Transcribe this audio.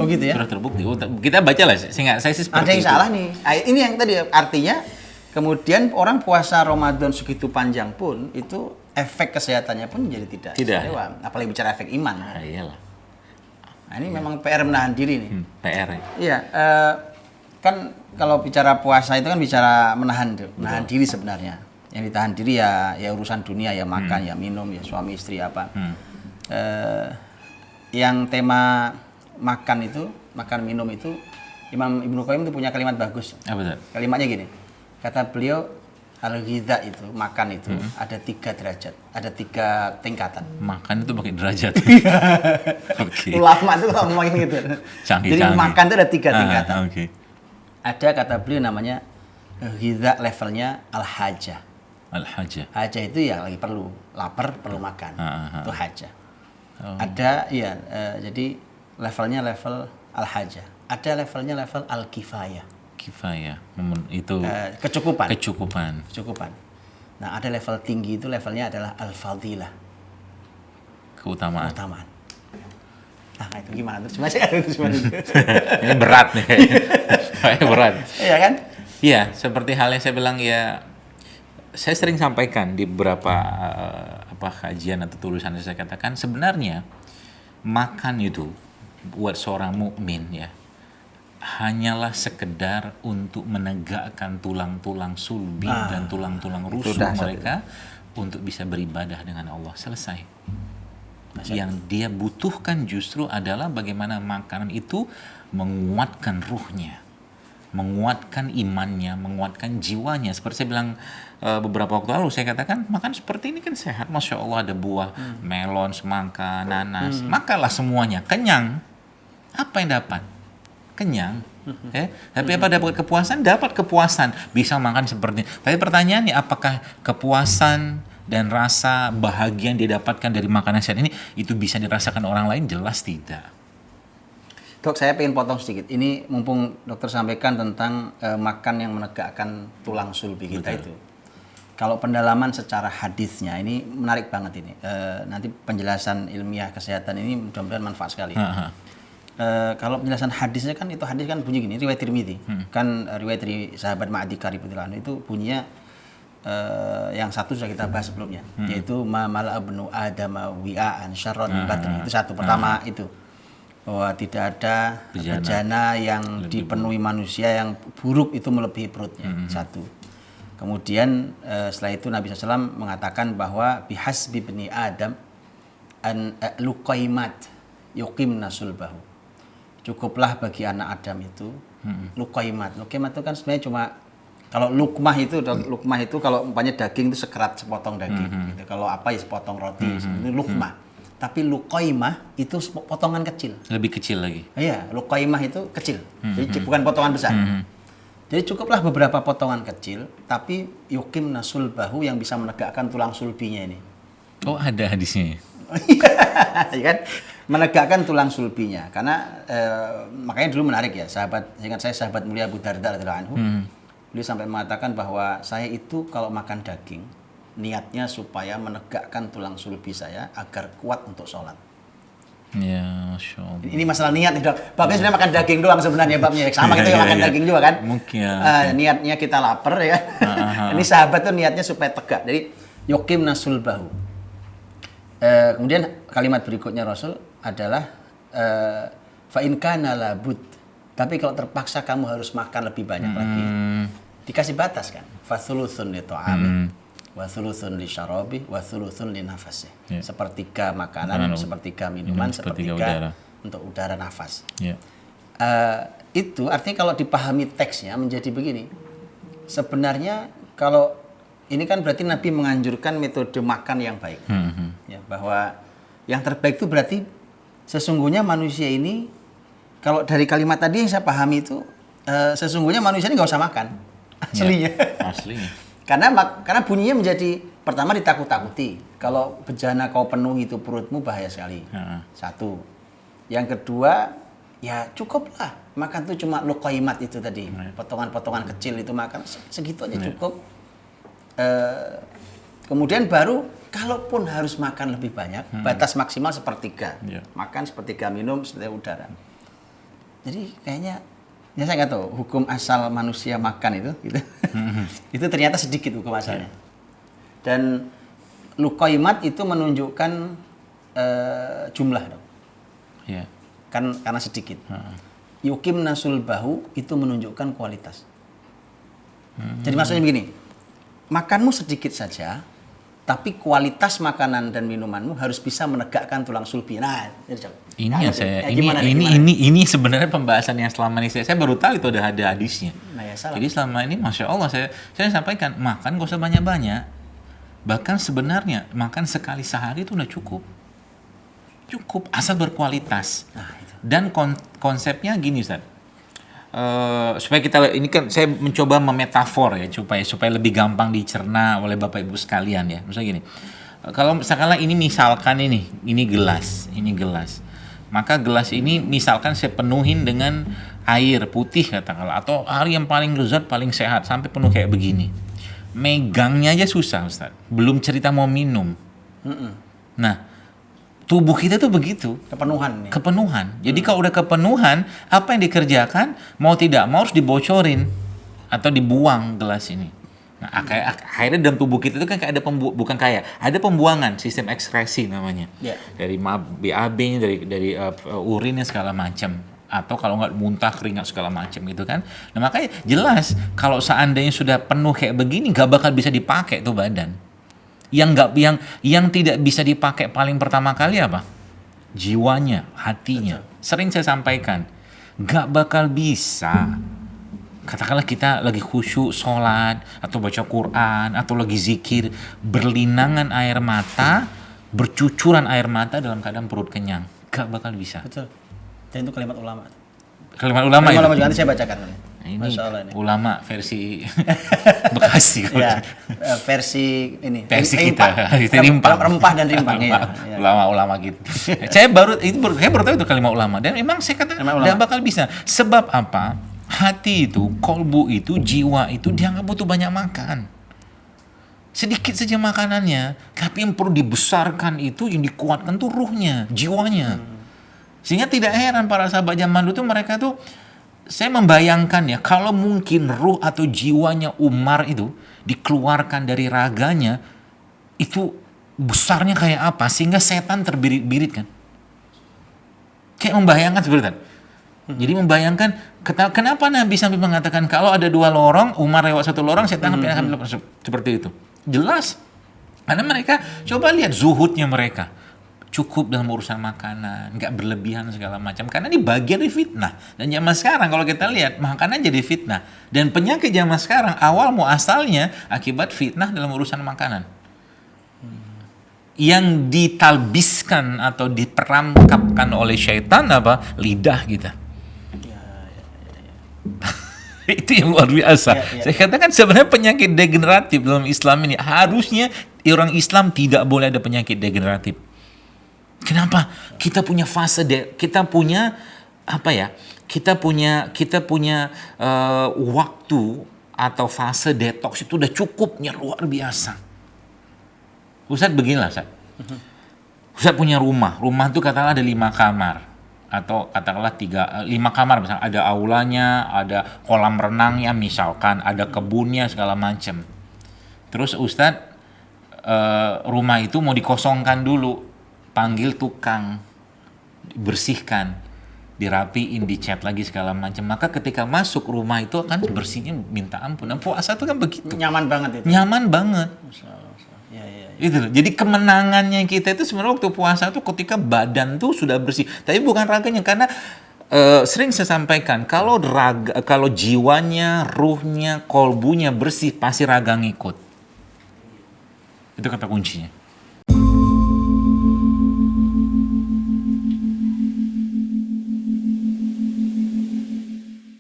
Oh gitu ya? Sudah terbukti. Kita baca lah, saya sih seperti Ada yang itu. salah nih. Ini yang tadi artinya kemudian orang puasa Ramadan segitu panjang pun itu efek kesehatannya pun jadi tidak. Istimewa. Apalagi bicara efek iman. Nah, iyalah. Nah, ini memang PR menahan diri nih. PR ya. Iya, kan kalau bicara puasa itu kan bicara menahan diri sebenarnya. Yang ditahan diri ya urusan dunia, ya makan, ya minum, ya suami istri apa. Yang tema makan minum itu Imam Ibnu Qayyim itu punya kalimat bagus. Apa itu? Kalimatnya gini. Kata beliau, al-ghidha itu, makan itu ada 3 derajat, ada 3 tingkatan. Makan itu pakai derajat. Oke. Ulama itu kalau ngomongin gitu. Canggih. Jadi makan itu ada 3 tingkatan. Oke. Ada kata beliau namanya ghidha levelnya al-hajah. Al-hajah. Hajah itu ya lagi perlu, lapar perlu makan. Itu hajah. Oh. Ada jadi levelnya level al-hajah. Ada levelnya level al-kifayah. Kifayah. Itu Kecukupan. kecukupan. Nah, ada level tinggi itu levelnya adalah al-fadilah. Keutamaan. Nah, itu gimana terus? Masih ada terus gimana? Ini berat nih kayaknya. Berat. Iya kan? Iya, seperti hal yang saya bilang ya, saya sering sampaikan di beberapa kajian atau tulisan yang saya katakan, sebenarnya makan itu buat seorang mukmin ya hanyalah sekedar untuk menegakkan tulang-tulang sulbi dan tulang-tulang rusuk mereka untuk bisa beribadah dengan Allah. Selesai. Yang dia butuhkan justru adalah bagaimana makanan itu menguatkan ruhnya, menguatkan imannya, menguatkan jiwanya. Seperti saya bilang beberapa waktu lalu, saya katakan makan seperti ini kan sehat, Masya Allah, ada buah melon, semangka, nanas, makanlah semuanya, kenyang. Apa yang dapat? Kenyang. Tapi apa dapat kepuasan? Dapat kepuasan, bisa makan seperti ini. Tapi pertanyaannya, apakah kepuasan dan rasa bahagia yang dia dapatkan dari makanan sehat ini itu bisa dirasakan orang lain? Jelas tidak. Dok, saya pengen potong sedikit. Ini mumpung dokter sampaikan tentang makan yang menegakkan tulang sulbi kita. Betul. Itu. Kalau pendalaman secara hadisnya ini menarik banget ini. Nanti penjelasan ilmiah kesehatan ini mudah-mudahan manfaat sekali. Kalau penjelasan hadisnya kan, itu hadis kan bunyi gini, riwayat Tirmidzi. Kan riwayat dari sahabat Ma'adi Karibullah itu bunyinya yang satu sudah kita bahas sebelumnya, yaitu ma mala ibnu adama wi'an syarran min batni. Itu satu. Pertama itu bahwa tidak ada bejana yang dipenuhi manusia yang buruk itu melebihi perutnya. Satu. Kemudian setelah itu Nabi SAW mengatakan bahwa bihasbi bni Adam an luqaimat yuqimna sulbahu. Cukuplah bagi anak Adam itu luqaimat. Luqaimat itu kan sebenarnya cuma, kalau lukmah itu kalau umpamanya daging itu sekerat sepotong daging gitu. Kalau apa ya sepotong roti, itu lukmah. Tapi luqaimah itu potongan kecil. Lebih kecil lagi. Iya, luqaimah itu kecil. Jadi bukan potongan besar. Jadi cukuplah beberapa potongan kecil, tapi yuqimna sulbahu, yang bisa menegakkan tulang sulbinya ini. Oh, ada hadisnya. Ya kan? Menegakkan tulang sulbinya. Karena makanya dulu menarik ya, ingat saya sahabat mulia Abu Darda radhiyallahu anhu. Beliau sampai mengatakan bahwa saya itu kalau makan daging, niatnya supaya menegakkan tulang sulbi saya agar kuat untuk sholat. Ya, Masya Allah. Ini masalah niat, dok. Babnya sebenarnya makan daging doang sebenarnya, babnya. Sama kita makan daging juga kan? Mungkin ya. Niatnya kita lapar ya. Ini sahabat tuh niatnya supaya tegak. Jadi yuqimna sulbahu. Kemudian kalimat berikutnya Rasul adalah fa in kana labud. Tapi kalau terpaksa kamu harus makan lebih banyak lagi. Dikasih batas kan? Fa thuluthun li ta'ami wa thuluthun li syarabi wa thuluthun li nafasi. Sepertiga makanan, sepertiga minuman, sepertiga udara. Untuk udara nafas. Itu artinya kalau dipahami teksnya menjadi begini. Sebenarnya kalau ini kan berarti Nabi menganjurkan metode makan yang baik. Ya, bahwa yang terbaik itu berarti sesungguhnya manusia ini, kalau dari kalimat tadi yang saya pahami itu sesungguhnya manusia ini nggak usah makan aslinya. Aslinya. Karena bunyinya menjadi, pertama ditakut-takuti. Kalau bejana kau penuhi itu perutmu bahaya sekali. Satu. Yang kedua, ya cukuplah. Makan itu cuma luqaimat itu tadi. Potongan-potongan kecil itu makan segitu aja cukup. Kemudian baru kalaupun harus makan lebih banyak, batas maksimal sepertiga. Makan sepertiga, minum sepertiga udara. Jadi kayaknya ya saya nggak tahu hukum asal manusia makan itu gitu. Itu ternyata sedikit hukum asalnya. Dan luqaimat itu menunjukkan jumlah dong. Ya. Kan karena sedikit. Yukim nasul bahu itu menunjukkan kualitas. Jadi maksudnya begini, makanmu sedikit saja, tapi kualitas makanan dan minumanmu harus bisa menegakkan tulang sulbi. Nah, Ini nah, yang saya gimana ini sebenarnya pembahasan yang selama ini saya baru tahu itu ada hadisnya. Nah, ya salah. Jadi selama ini Masya Allah saya sampaikan makan gak usah banyak-banyak. Bahkan sebenarnya makan sekali sehari itu udah cukup. Cukup asal berkualitas. Nah, itu. Dan konsepnya gini Ustaz. Supaya kita ini kan saya mencoba memetafor ya supaya lebih gampang dicerna oleh Bapak Ibu sekalian ya. Misalnya gini. Kalau misalkan ini gelas. Maka gelas ini misalkan saya penuhin dengan air putih katakanlah atau air yang paling lezat, paling sehat sampai penuh kayak begini. Megangnya aja susah Ustaz. Belum cerita mau minum. Nah, tubuh kita tuh begitu. Kepenuhan. Kepenuhan. Jadi kalau udah kepenuhan, apa yang dikerjakan mau tidak mau harus dibocorin atau dibuang gelas ini. Nah, akhirnya dalam tubuh kita itu kan kayak ada pembuangan sistem ekskresi namanya. Yeah. Dari BAB-nya, dari urinnya segala macam. Atau kalau nggak muntah keringat segala macam gitu kan. Nah makanya jelas kalau seandainya sudah penuh kayak begini nggak bakal bisa dipakai tuh badan. Yang tidak bisa dipakai paling pertama kali apa? Jiwanya, hatinya. Sering saya sampaikan, nggak bakal bisa. Katakanlah kita lagi khusyuk sholat atau baca Quran atau lagi zikir, berlinangan air mata, bercucuran air mata dalam keadaan perut kenyang, nggak bakal bisa. Betul. Dan itu kalimat ulama. Kalimat ulama itu. Ulama juga nanti saya bacakan. Nah, ini ini ulama versi Bekasi. Ya, versi ini. Versi kita. Rempah dan rimpang. Ya. Ulama-ulama gitu. Saya baru tahu itu kalimat ulama. Dan memang saya katakan tidak bakal bisa. Sebab apa? Hati itu, kolbu itu, jiwa itu dia nggak butuh banyak makan. Sedikit saja makanannya. Tapi yang perlu dibesarkan itu, yang dikuatkan tuh ruhnya, jiwanya. Sehingga tidak heran para sahabat zaman dulu tuh mereka tuh, saya membayangkan ya, kalau mungkin ruh atau jiwanya Umar itu dikeluarkan dari raganya, itu besarnya kayak apa, sehingga setan terbirit-birit kan. Kayak membayangkan seperti itu. Jadi membayangkan, kenapa Nabi sampai mengatakan kalau ada 2 lorong, Umar lewat 1 lorong, setan akan seperti itu. Jelas. Karena mereka, coba lihat zuhudnya mereka. Cukup dalam urusan makanan, nggak berlebihan segala macam. Karena ini bagian dari fitnah. Dan zaman sekarang kalau kita lihat, makanan jadi fitnah. Dan penyakit zaman sekarang awal muasalnya akibat fitnah dalam urusan makanan. Yang ditalbiskan atau diperangkapkan oleh syaitan apa? Lidah kita. Itu yang luar biasa. Saya katakan sebenarnya penyakit degeneratif dalam Islam ini harusnya orang Islam tidak boleh ada penyakit degeneratif. Kenapa? Kita punya fase kita punya apa ya? Kita punya waktu atau fase detox itu udah cukupnya luar biasa. Ustadz beginilah, Ustadz punya rumah itu katakanlah ada 5 kamar atau katakanlah 5 kamar misalnya, ada aulanya, ada kolam renangnya misalkan, ada kebunnya segala macam. Terus Ustadz rumah itu mau dikosongkan dulu, panggil tukang, bersihkan, dirapiin, dicat lagi segala macam. Maka ketika masuk rumah itu akan bersihnya minta ampun. Nah, puasa itu kan begitu. Nyaman banget itu. Nyaman banget. Ya. Itu loh. Jadi kemenangannya kita itu sebenarnya waktu puasa itu ketika badan tuh sudah bersih. Tapi bukan raganya, karena sering saya sampaikan kalau jiwanya, ruhnya, kolbunya bersih pasti raga ngikut. Itu kata kuncinya.